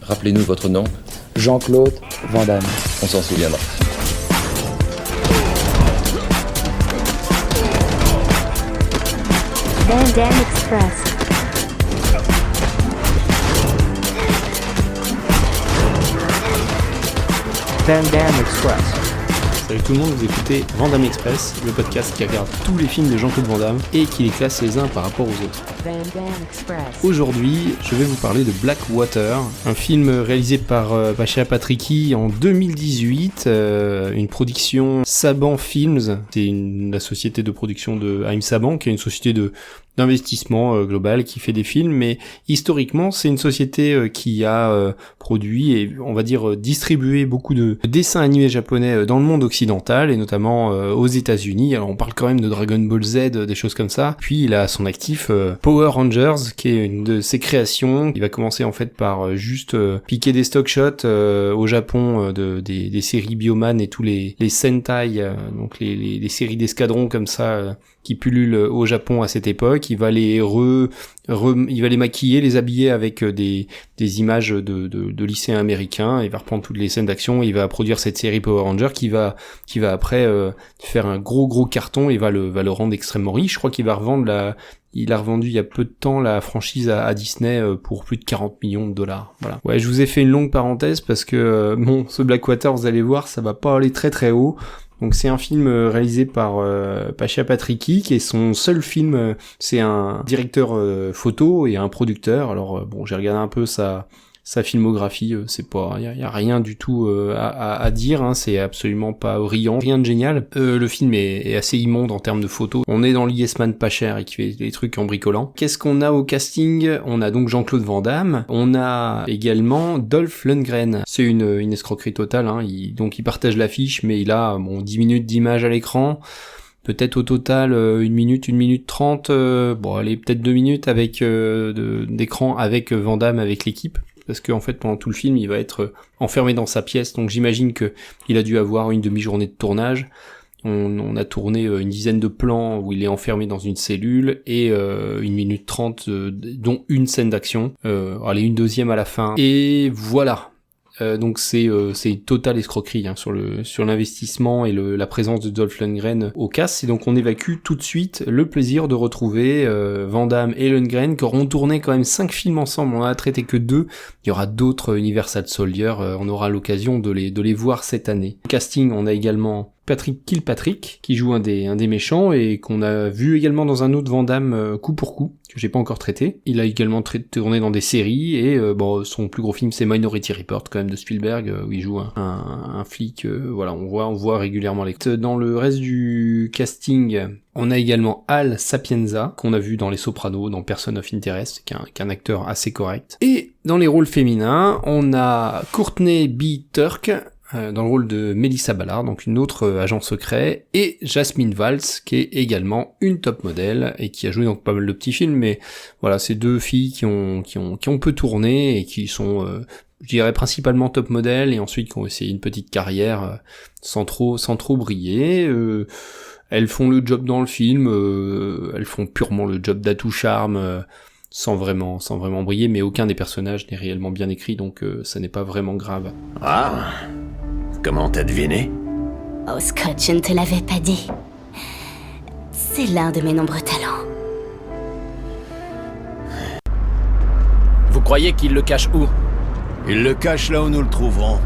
Rappelez-nous votre nom. Jean-Claude Van Damme. On s'en souviendra. Van Damme Express. Van Damme Express. Salut tout le monde, vous écoutez Van Damme Express, le podcast qui regarde tous les films de Jean-Claude Van Damme et qui les classe les uns par rapport aux autres. Van Damme Express. Aujourd'hui, je vais vous parler de Blackwater, un film réalisé par Pasha Patricky en 2018, une production Saban Films. C'est la société de production de Haïm Saban, qui est une société d'investissement global qui fait des films, mais historiquement c'est une société qui a produit et on va dire distribué beaucoup de dessins animés japonais dans le monde occidental et notamment aux États-Unis. Alors on parle quand même de Dragon Ball Z, des choses comme ça. Puis il a à son actif Power Rangers, qui est une de ses créations. Il va commencer en fait par juste piquer des stock shots au Japon des séries Bioman et tous les Sentai, donc les séries d'escadrons comme ça qui pullulent au Japon à cette époque. Il va les il va les maquiller, les habiller avec des images de lycéens américains. Il va reprendre toutes les scènes d'action. Il va produire cette série Power Rangers qui va après faire un gros carton et va le rendre extrêmement riche. Je crois qu'il va revendre il a revendu il y a peu de temps la franchise à Disney pour plus de 40 millions de dollars. Voilà. Ouais, je vous ai fait une longue parenthèse parce que ce Blackwater, vous allez voir, ça va pas aller très très haut. Donc c'est un film réalisé par Pasha Patricky, qui est son seul film. C'est un directeur photo et un producteur. Alors j'ai regardé un peu sa filmographie, c'est pas, y a rien du tout à dire, hein, c'est absolument pas brillant, rien de génial. Le film est assez immonde en termes de photos. On est dans l'Yes Man pas cher et qui fait des trucs en bricolant. Qu'est-ce qu'on a au casting? On a donc Jean-Claude Van Damme, on a également Dolph Lundgren. C'est une escroquerie totale, hein. Il partage l'affiche, mais il a 10 minutes d'image à l'écran. Peut-être au total 1 minute 30, allez, peut-être 2 minutes avec d'écran avec Van Damme, avec l'équipe. Parce qu'en fait, pendant tout le film, il va être enfermé dans sa pièce, donc j'imagine que il a dû avoir une demi-journée de tournage. On a tourné une dizaine de plans où il est enfermé dans une cellule, et 1 minute 30, dont une scène d'action. Allez, une deuxième à la fin. Et voilà. Donc c'est une totale escroquerie, hein, sur l'investissement et la présence de Dolph Lundgren au cast. Et donc on évacue tout de suite le plaisir de retrouver Van Damme et Lundgren, qui auront tourné quand même 5 films ensemble. On en a traité que 2. Il y aura d'autres Universal Soldier, on aura l'occasion de les voir cette année. Au casting, on a également Patrick Kilpatrick, qui joue un des méchants, et qu'on a vu également dans un autre Van Damme, Coup pour Coup, que j'ai pas encore traité. Il a également tourné dans des séries, et son plus gros film c'est Minority Report, quand même, de Spielberg, où il joue un flic. Voilà, on voit régulièrement les... Dans le reste du casting, on a également Al Sapienza, qu'on a vu dans Les Sopranos, dans Person of Interest, qui est un acteur assez correct. Et dans les rôles féminins, on a Courtney B. Turk, dans le rôle de Melissa Ballard, donc une autre agent secret, et Jasmine Waltz, qui est également une top modèle et qui a joué dans pas mal de petits films, mais voilà, c'est 2 filles qui ont peu tourné et qui sont, je dirais, principalement top modèles, et ensuite qui ont essayé une petite carrière sans trop briller. Elles font le job dans le film, elles font purement le job d'atout charme, sans vraiment briller, mais aucun des personnages n'est réellement bien écrit, donc ça n'est pas vraiment grave. Ah, comment t'as deviné? Oh Scott, je ne te l'avais pas dit. C'est l'un de mes nombreux talents. Vous croyez qu'il le cache où? Il le cache là où nous le trouverons.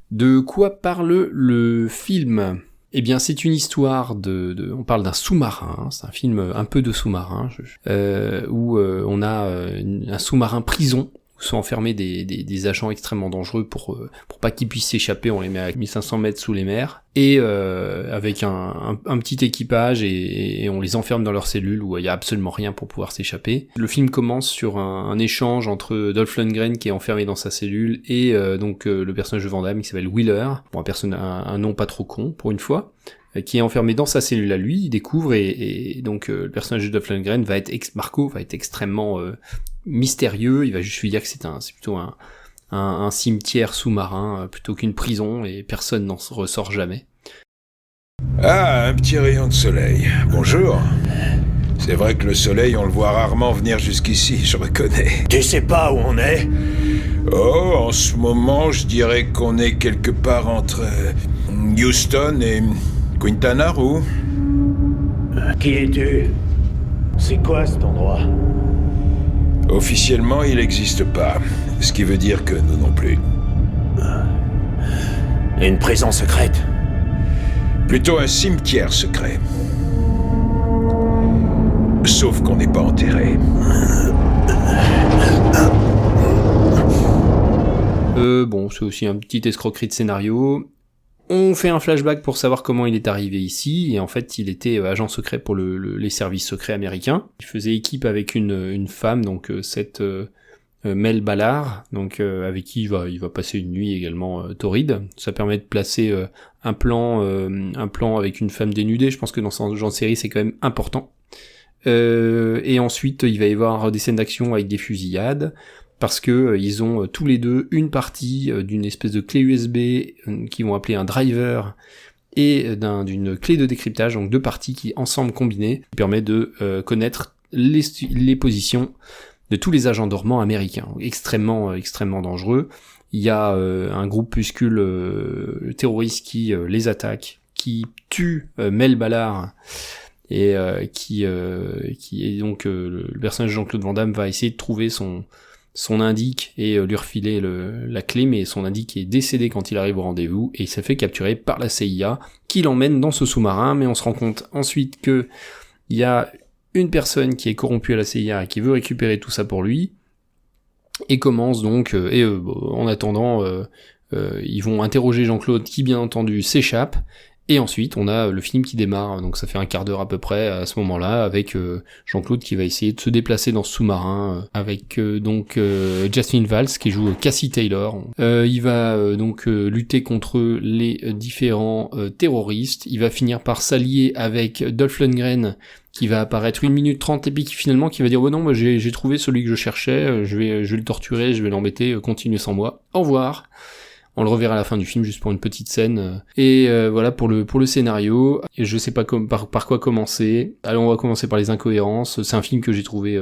De quoi parle le film? Eh bien, c'est une histoire on parle d'un sous-marin, c'est un film un peu de sous-marin, où on a un sous-marin prison, où sont enfermés des agents extrêmement dangereux pour pas qu'ils puissent s'échapper. On les met à 1500 mètres sous les mers, et avec un petit équipage, et on les enferme dans leur cellule où il y a absolument rien pour pouvoir s'échapper. Le film commence sur un échange entre Dolph Lundgren, qui est enfermé dans sa cellule, et le personnage de Van Damme, qui s'appelle Wheeler, un nom pas trop con pour une fois, qui est enfermé dans sa cellule à lui. Il découvre, et donc le personnage de Dolph Lundgren Marco va être extrêmement mystérieux. Il va juste lui dire que c'est plutôt un cimetière sous-marin plutôt qu'une prison, et personne n'en ressort jamais. Ah, un petit rayon de soleil. Bonjour. C'est vrai que le soleil, on le voit rarement venir jusqu'ici, je reconnais. Tu sais pas où on est? Oh, en ce moment, je dirais qu'on est quelque part entre Houston et Quintana Roo. Qui es-tu? C'est quoi cet endroit? Officiellement, il n'existe pas, ce qui veut dire que nous non plus. Une prison secrète? Plutôt un cimetière secret. Sauf qu'on n'est pas enterré. Bon, c'est aussi un petit escroquerie de scénario. On fait un flashback pour savoir comment il est arrivé ici, et en fait il était agent secret pour les services secrets américains. Il faisait équipe avec une femme, donc cette Mel Ballard, donc avec qui il va passer une nuit également torride. Ça permet de placer un plan avec une femme dénudée. Je pense que dans ce genre de série c'est quand même important. Et ensuite il va y avoir des scènes d'action avec des fusillades, parce que ils ont tous les deux une partie d'une espèce de clé USB qu'ils vont appeler un driver, et d'une clé de décryptage, donc deux parties qui ensemble combinées permettent de connaître les positions de tous les agents dormants américains, extrêmement dangereux. Il y a un groupuscule terroriste qui les attaque, qui tue Mel Ballard, et qui est donc le personnage de Jean-Claude Van Damme va essayer de trouver son indique et lui refiler la clé, mais son indique est décédé quand il arrive au rendez-vous, et il s'est fait capturer par la CIA, qui l'emmène dans ce sous-marin, mais on se rend compte ensuite que il y a une personne qui est corrompue à la CIA et qui veut récupérer tout ça pour lui, et commence donc, en attendant, ils vont interroger Jean-Claude, qui bien entendu s'échappe, et ensuite on a le film qui démarre, donc ça fait un quart d'heure à peu près à ce moment-là, avec Jean-Claude qui va essayer de se déplacer dans ce sous-marin, avec Jasmine Valls qui joue Cassie Taylor. Il va donc lutter contre les différents terroristes, il va finir par s'allier avec Dolph Lundgren, qui va apparaître 1 minute 30 et puis qui va dire non, moi j'ai trouvé celui que je cherchais, je vais le torturer, je vais l'embêter, continuez sans moi, au revoir. On le reverra à la fin du film juste pour une petite scène. Et voilà pour le scénario. Et je sais pas par quoi commencer. Alors on va commencer par les incohérences. C'est un film que j'ai trouvé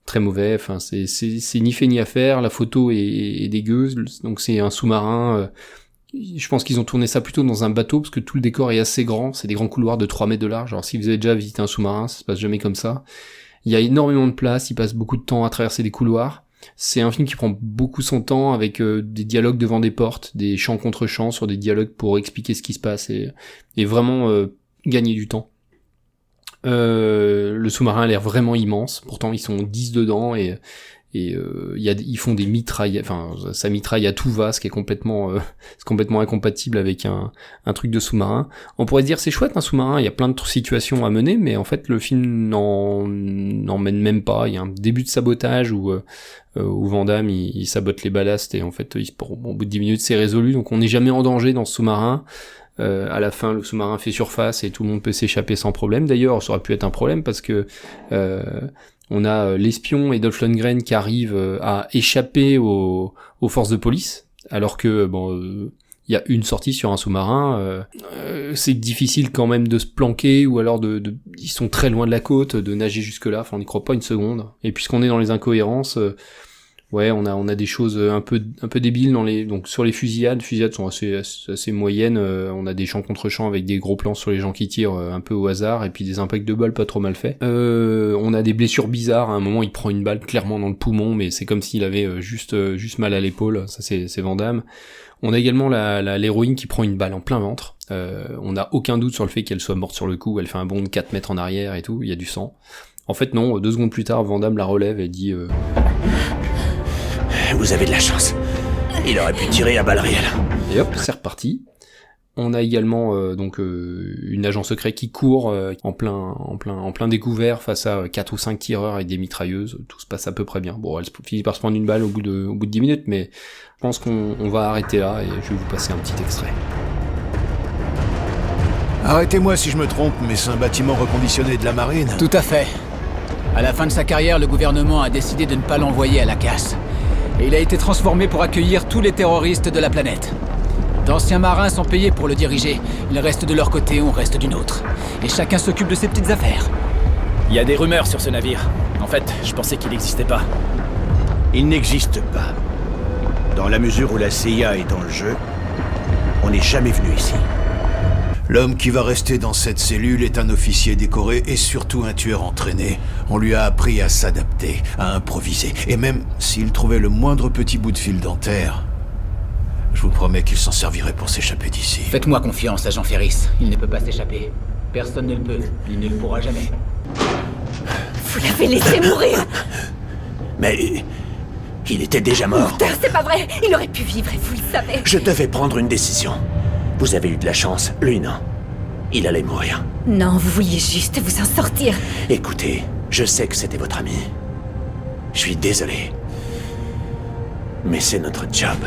très mauvais. Enfin c'est ni fait ni à faire. La photo est dégueu. Donc c'est un sous-marin. Je pense qu'ils ont tourné ça plutôt dans un bateau parce que tout le décor est assez grand. C'est des grands couloirs de 3 mètres de large. Alors si vous avez déjà visité un sous-marin, ça se passe jamais comme ça. Il y a énormément de place. Il passe beaucoup de temps à traverser des couloirs. C'est un film qui prend beaucoup son temps, avec des dialogues devant des portes, des chants contre chants sur des dialogues pour expliquer ce qui se passe, et vraiment gagner du temps. Le sous-marin a l'air vraiment immense, pourtant ils sont 10 dedans, et ils font des mitrailles, enfin ça mitraille à tout va, ce qui est complètement incompatible avec un truc de sous-marin. On pourrait se dire c'est chouette un sous-marin, il y a plein de situations à mener, mais en fait le film n'en mène même pas. Il y a un début de sabotage où Van Damme il sabote les ballasts, et en fait au bout de 10 minutes c'est résolu, donc on n'est jamais en danger dans ce sous-marin. À la fin le sous-marin fait surface et tout le monde peut s'échapper sans problème. D'ailleurs ça aurait pu être un problème parce que on a l'espion et Dolph Lundgren qui arrivent à échapper aux forces de police, alors que il y a une sortie sur un sous-marin. C'est difficile quand même de se planquer, ou alors ils sont très loin de la côte, de nager jusque là. Enfin, on n'y croit pas une seconde. Et puisqu'on est dans les incohérences, on a des choses un peu débiles donc sur les fusillades. Les fusillades sont assez moyennes. On a des champs contre champs avec des gros plans sur les gens qui tirent un peu au hasard, et puis des impacts de balles pas trop mal faits. On a des blessures bizarres. À un moment, il prend une balle clairement dans le poumon, mais c'est comme s'il avait juste mal à l'épaule. Ça, c'est Van Damme. On a également l'héroïne qui prend une balle en plein ventre. On n'a aucun doute sur le fait qu'elle soit morte sur le coup. Elle fait un bond de 4 mètres en arrière et tout. Il y a du sang. En fait, non. 2 secondes plus tard, Van Damme la relève et dit Vous avez de la chance. Il aurait pu tirer à balles réelles. Et hop, c'est reparti. On a également une agent secret qui court en plein découvert face à 4 ou 5 tireurs avec des mitrailleuses. Tout se passe à peu près bien. Bon, elle finit par se prendre une balle au bout de 10 minutes, mais je pense qu'on va arrêter là et je vais vous passer un petit extrait. Arrêtez-moi si je me trompe, mais c'est un bâtiment reconditionné de la marine. Tout à fait. À la fin de sa carrière, le gouvernement a décidé de ne pas l'envoyer à la casse. Et il a été transformé pour accueillir tous les terroristes de la planète. D'anciens marins sont payés pour le diriger. Ils restent de leur côté, on reste du nôtre. Et chacun s'occupe de ses petites affaires. Il y a des rumeurs sur ce navire. En fait, je pensais qu'il n'existait pas. Il n'existe pas. Dans la mesure où la CIA est dans le jeu, on n'est jamais venu ici. L'homme qui va rester dans cette cellule est un officier décoré et surtout un tueur entraîné. On lui a appris à s'adapter, à improviser. Et même s'il trouvait le moindre petit bout de fil dentaire, je vous promets qu'il s'en servirait pour s'échapper d'ici. Faites-moi confiance, agent Ferris. Il ne peut pas s'échapper. Personne ne le peut. Il ne le pourra jamais. Vous l'avez laissé mourir! Mais... il était déjà mort. Luther, c'est pas vrai! Il aurait pu vivre et vous le savez! Je devais prendre une décision. Vous avez eu de la chance, lui non. Il allait mourir. Non, vous vouliez juste vous en sortir. Écoutez, je sais que c'était votre ami. Je suis désolé. Mais c'est notre job.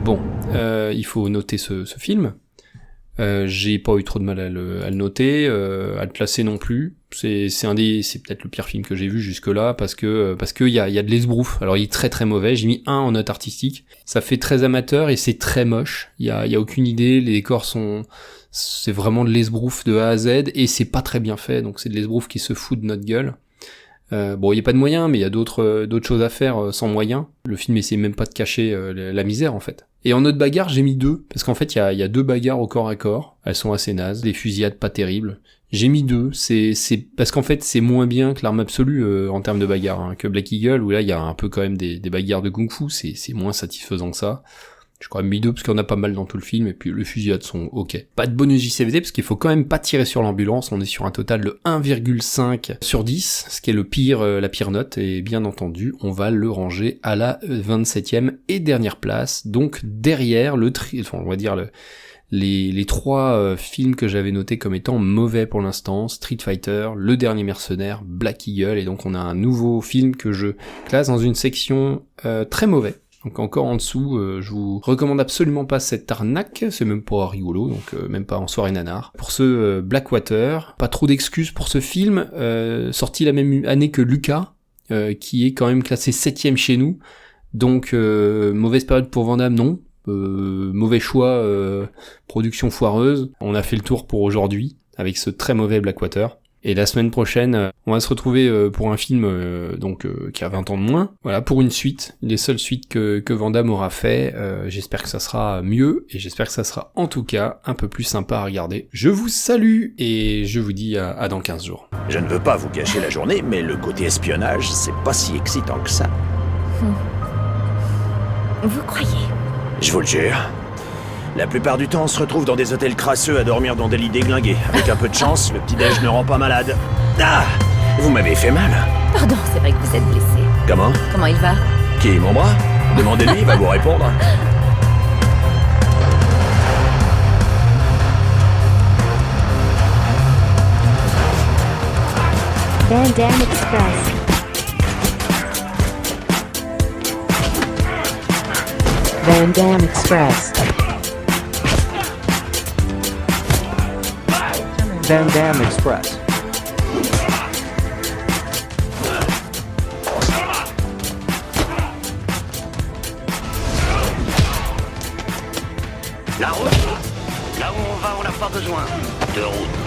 Bon, il faut noter ce film. J'ai pas eu trop de mal à le noter, à le classer non plus. C'est peut-être le pire film que j'ai vu jusque-là parce que il y a de l'esbrouf. Alors il est très très mauvais. J'ai mis 1 en note artistique. Ça fait très amateur et c'est très moche. Il y a aucune idée. Les décors c'est vraiment de l'esbrouf de A à Z et c'est pas très bien fait. Donc c'est de l'esbrouf qui se fout de notre gueule. Bon, il y a pas de moyens, mais il y a d'autres choses à faire sans moyens. Le film essaie même pas de cacher la misère en fait. Et en note bagarre, j'ai mis 2 parce qu'en fait il y a 2 bagarres au corps à corps. Elles sont assez nazes, des fusillades pas terribles. J'ai mis 2, c'est parce qu'en fait c'est moins bien que l'arme absolue en termes de bagarre hein, que Black Eagle où là il y a un peu quand même des bagarres de kung-fu, c'est moins satisfaisant que ça. Je crois mis 2 parce qu'il y en a pas mal dans tout le film et puis les fusillades sont ok. Pas de bonus JCVD parce qu'il faut quand même pas tirer sur l'ambulance, on est sur un total de 1,5 sur 10, ce qui est la pire note et bien entendu on va le ranger à la 27e et dernière place, donc derrière les 3 films que j'avais notés comme étant mauvais pour l'instant, Street Fighter, Le Dernier Mercenaire, Black Eagle, et donc on a un nouveau film que je classe dans une section très mauvais. Donc encore en dessous, je vous recommande absolument pas cette arnaque, c'est même pas rigolo, donc même pas en soirée nanar. Pour ce Blackwater, pas trop d'excuses pour ce film, sorti la même année que Lucas, qui est quand même classé 7ème chez nous, donc mauvaise période pour Van Damme, non. Mauvais choix, production foireuse. On a fait le tour pour aujourd'hui avec ce très mauvais Blackwater. Et la semaine prochaine, on va se retrouver pour un film qui a 20 ans de moins. Voilà, pour une suite, les seules suites que Van Damme aura fait. J'espère que ça sera mieux et j'espère que ça sera en tout cas un peu plus sympa à regarder. Je vous salue et je vous dis à dans 15 jours. Je ne veux pas vous gâcher la journée, mais le côté espionnage, c'est pas si excitant que ça. Vous croyez? Je vous le jure. La plupart du temps, on se retrouve dans des hôtels crasseux à dormir dans des lits déglingués. Avec un peu de chance, le petit-déj ne rend pas malade. Ah! Vous m'avez fait mal. Pardon, c'est vrai que vous êtes blessé. Comment? Comment il va? Qui, mon bras? Demandez-lui, il va vous répondre. Van Damme Express. Van Damme Express. Van Damme Express. La route. Là où on va, on n'a pas besoin de route.